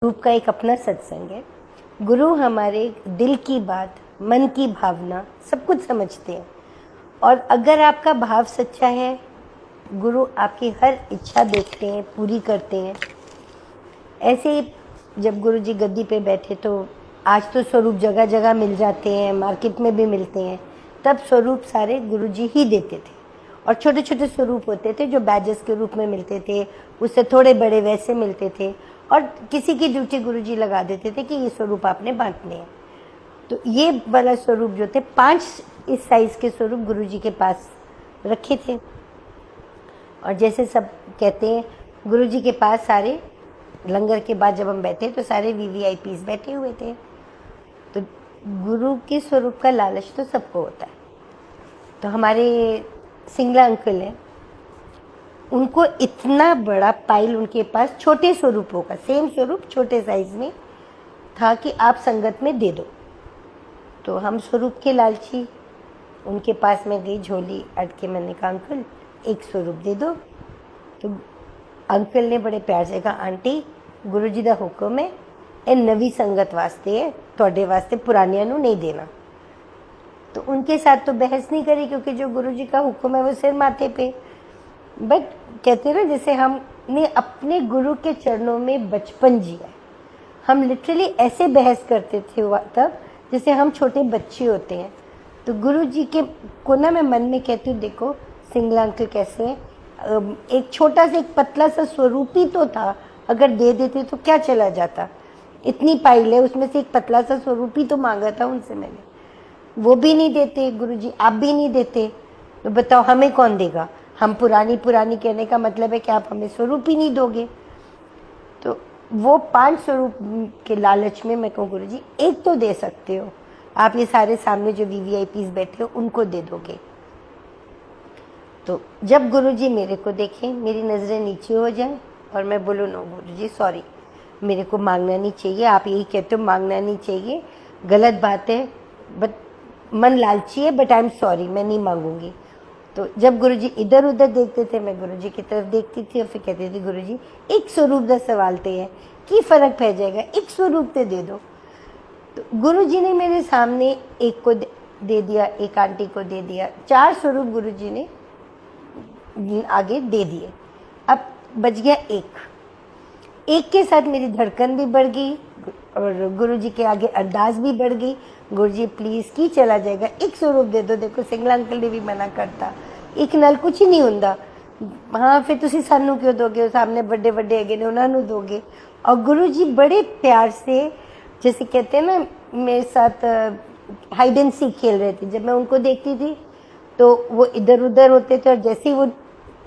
रूप का एक अपना सत्संग है। गुरु हमारे दिल की बात, मन की भावना सब कुछ समझते हैं, और अगर आपका भाव सच्चा है, गुरु आपकी हर इच्छा देखते हैं, पूरी करते हैं। ऐसे ही जब गुरु जी गद्दी पे बैठे तो आज तो स्वरूप जगह जगह मिल जाते हैं, मार्केट में भी मिलते हैं, तब स्वरूप सारे गुरु जी ही देते थे। और छोटे छोटे स्वरूप होते थे जो बैजेस के रूप में मिलते थे, उससे थोड़े बड़े वैसे मिलते थे, और किसी की ड्यूटी गुरुजी लगा देते थे कि ये स्वरूप आपने बांटने हैं। तो ये वाला स्वरूप जो थे 5 इस साइज के स्वरूप गुरुजी के पास रखे थे। और जैसे सब कहते हैं, गुरुजी के पास सारे लंगर के बाद जब हम बैठे तो सारे वीवीआईपीस बैठे हुए थे। तो गुरु के स्वरूप का लालच तो सबको होता है। तो हमारे सिंगला अंकल हैं, उनको इतना बड़ा पाइल उनके पास छोटे स्वरूपों का, सेम स्वरूप छोटे साइज में था कि आप संगत में दे दो। तो हम स्वरूप के लालची उनके पास में गई, झोली अट के मैंने कहा अंकल एक स्वरूप दे दो। तो अंकल ने बड़े प्यार से कहा आंटी गुरुजी दा हुक्म है, ये नवी संगत वास्ते है, थोड़े वास्ते पुरानियां नू नहीं देना। तो उनके साथ तो बहस नहीं करी, क्योंकि जो गुरुजी का हुक्म है वो सिर माथे पे। बट कहते हैं ना, जैसे हमने अपने गुरु के चरणों में बचपन जिया, हम लिटरली ऐसे बहस करते थे तब जैसे हम छोटे बच्चे होते हैं। तो गुरु जी के को ना मैं मन में कहती हूँ, देखो सिंगला अंकल कैसे हैं, एक छोटा सा एक पतला सा स्वरूप ही तो था, अगर दे देते तो क्या चला जाता। इतनी पाइल है, उसमें से एक पतला सा स्वरूप ही तो मांगा था उनसे मैंने, वो भी नहीं देते। गुरु जी आप भी नहीं देते, तो बताओ हमें कौन देगा। हम पुरानी पुरानी कहने का मतलब है कि आप हमें स्वरूप ही नहीं दोगे। तो वो 5 स्वरूप के लालच में मैं कहूँ गुरु जी एक तो दे सकते हो, आप ये सारे सामने जो वीवीआईपीस बैठे हो उनको दे दोगे। तो जब गुरु जी मेरे को देखें, मेरी नज़रें नीचे हो जाएं और मैं बोलूँ नो गुरु जी सॉरी, मेरे को मांगना नहीं चाहिए, आप यही कहते हो मांगना नहीं चाहिए, गलत बात है, बट मन लालची है, बट आई एम सॉरी, मैं नहीं मांगूंगी। तो जब गुरुजी इधर उधर देखते थे, मैं गुरुजी की तरफ देखती थी और फिर कहती थी गुरुजी एक स्वरूप का सवाल ते है, की फर्क पै जाएगा, एक स्वरूप ते दे दो। तो गुरुजी ने मेरे सामने एक को दे दिया, एक आंटी को दे दिया, 4 स्वरूप गुरुजी ने आगे दे दिए। अब बच गया एक के साथ मेरी धड़कन भी बढ़ गई और गुरुजी के आगे अरदास भी बढ़ गई, गुरुजी प्लीज़ की चला जाएगा, एक स्वरूप दे दो। देखो सिंगला अंकल ने भी मना करता, एक नाल कुछ ही नहीं होंदा, हाँ फिर तुसी सानू क्यों दोगे, सामने बड़े बड़े हैगे ने उन्होंने दोगे। और गुरुजी बड़े प्यार से, जैसे कहते हैं ना, मेरे साथ हाइड एंड सीक खेल रहे थे। जब मैं उनको देखती थी तो वो इधर उधर होते थे, और जैसे ही वो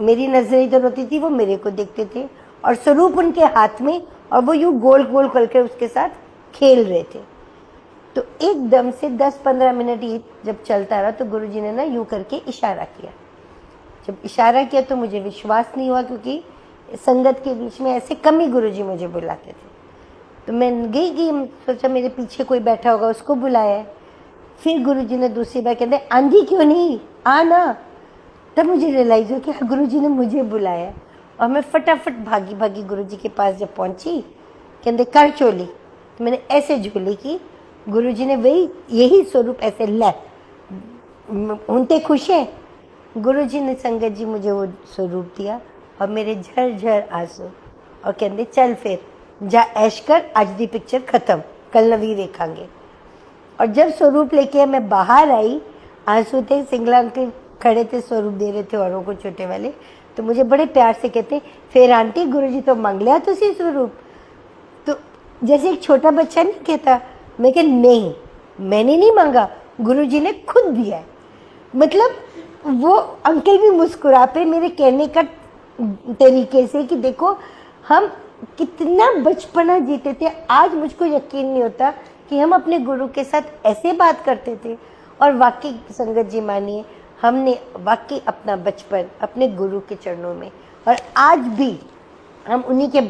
मेरी नज़र इधर होती थी वो मेरे को देखते थे, और स्वरूप उनके हाथ में, और वो यूँ गोल गोल करके उसके साथ खेल रहे थे। तो एकदम से 10-15 मिनट ही जब चलता रहा तो गुरुजी ने ना यूँ करके इशारा किया। जब इशारा किया तो मुझे विश्वास नहीं हुआ, क्योंकि संगत के बीच में ऐसे कम ही गुरुजी मुझे बुलाते थे। तो मैं गई कि सोचा मेरे पीछे कोई बैठा होगा, उसको बुलाया। फिर गुरुजी ने दूसरी बार कहते आंधी क्यों नहीं आ ना, तब मुझे रियलाइज हुआ कि गुरुजी ने मुझे बुलाया। और मैं फटाफट भागी भागी गुरुजी के पास जब पहुंची, कहते कर चोली, तो मैंने ऐसे झोली की। गुरुजी ने वही यही स्वरूप ऐसे ले उनते खुश है। गुरुजी ने संगत जी मुझे वो स्वरूप दिया और मेरे झरझर आंसू, और कहते चल फिर जा ऐश कर, आज दी पिक्चर खत्म, कल नवी देखांगे। और जब स्वरूप लेके मैं बाहर आई, आंसू थे, सिंगला अंकल खड़े थे, स्वरूप दे रहे थे औरों को छोटे वाले, तो मुझे बड़े प्यार से कहते फिर आंटी गुरुजी तो मांग लिया तुसी स्वरूप। तो जैसे एक छोटा बच्चा नहीं कहता, मैं कह नहीं मैंने नहीं मांगा, गुरुजी ने खुद दिया है। मतलब वो अंकल भी मुस्कुरा पे मेरे कहने का तरीके से कि देखो हम कितना बचपना जीते थे। आज मुझको यकीन नहीं होता कि हम अपने गुरु के साथ ऐसे बात करते थे। और वाकई संगत जी मानिए, हमने वाकई अपना बचपन अपने गुरु के चरणों में, और आज भी हम उन्हीं के